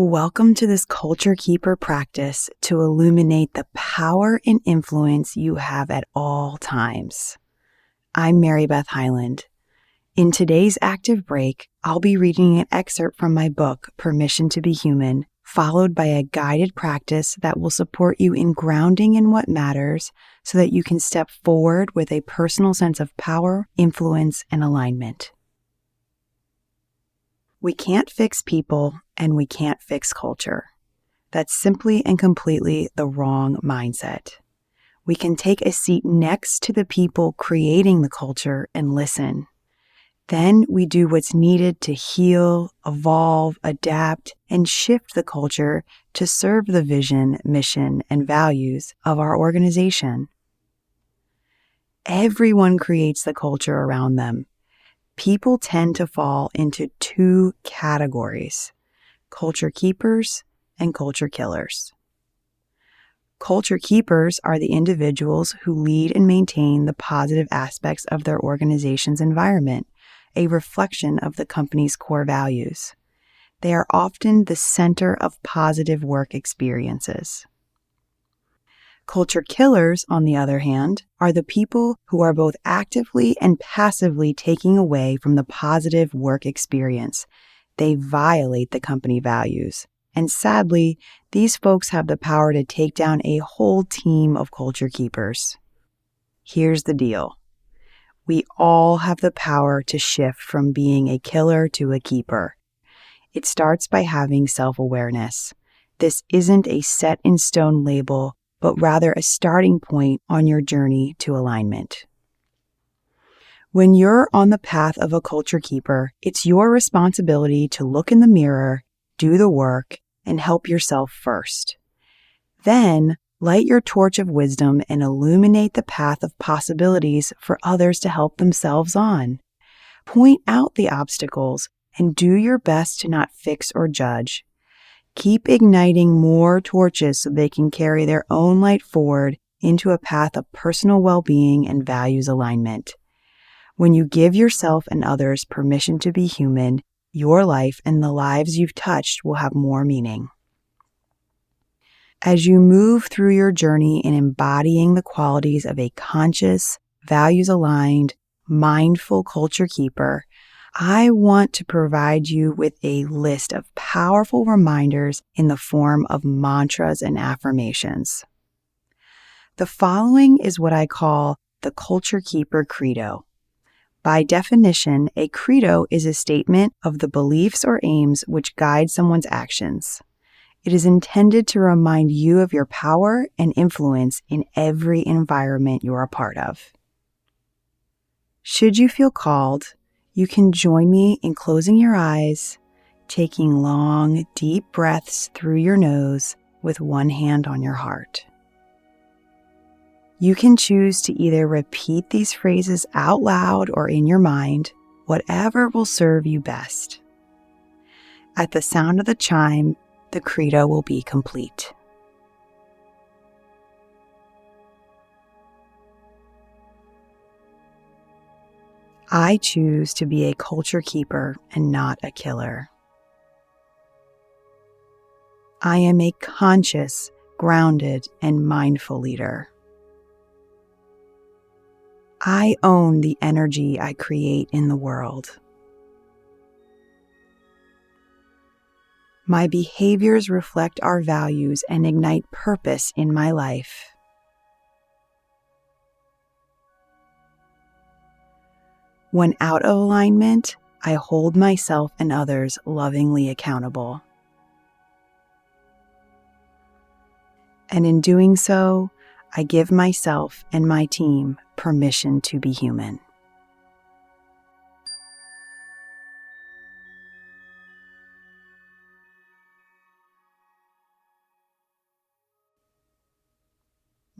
Welcome to this Culture Keeper practice to illuminate the power and influence you have at all times. I'm Mary Beth Highland. In today's active break, I'll be reading an excerpt from my book, Permission to be Human, followed by a guided practice that will support you in grounding in what matters so that you can step forward with a personal sense of power, influence, and alignment. We can't fix people and we can't fix culture. That's simply and completely the wrong mindset. We can take a seat next to the people creating the culture and listen. Then we do what's needed to heal, evolve, adapt, and shift the culture to serve the vision, mission, and values of our organization. Everyone creates the culture around them. People tend to fall into two categories: culture keepers and culture killers. Culture keepers are the individuals who lead and maintain the positive aspects of their organization's environment, a reflection of the company's core values. They are often the center of positive work experiences. Culture killers, on the other hand, are the people who are both actively and passively taking away from the positive work experience. They violate the company values. And sadly, these folks have the power to take down a whole team of culture keepers. Here's the deal. We all have the power to shift from being a killer to a keeper. It starts by having self-awareness. This isn't a set-in-stone label, but rather a starting point on your journey to alignment. When you're on the path of a culture keeper, it's your responsibility to look in the mirror, do the work, and help yourself first. Then, light your torch of wisdom and illuminate the path of possibilities for others to help themselves on. Point out the obstacles and do your best to not fix or judge. Keep igniting more torches so they can carry their own light forward into a path of personal well-being and values alignment. When you give yourself and others permission to be human, your life and the lives you've touched will have more meaning. As you move through your journey in embodying the qualities of a conscious, values-aligned, mindful culture keeper, I want to provide you with a list of powerful reminders in the form of mantras and affirmations. The following is what I call the Culture Keeper Credo. By definition, a credo is a statement of the beliefs or aims which guide someone's actions. It is intended to remind you of your power and influence in every environment you're a part of. Should you feel called, you can join me in closing your eyes, taking long, deep breaths through your nose with one hand on your heart. You can choose to either repeat these phrases out loud or in your mind, whatever will serve you best. At the sound of the chime, the credo will be complete. I choose to be a culture keeper and not a killer. I am a conscious, grounded, and mindful leader. I own the energy I create in the world. My behaviors reflect our values and ignite purpose in my life. When out of alignment, I hold myself and others lovingly accountable. And in doing so, I give myself and my team permission to be human.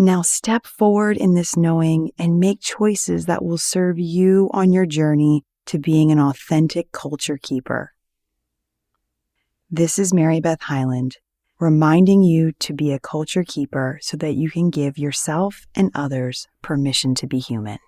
Now step forward in this knowing and make choices that will serve you on your journey to being an authentic culture keeper. This is Mary Beth Highland, reminding you to be a culture keeper so that you can give yourself and others permission to be human.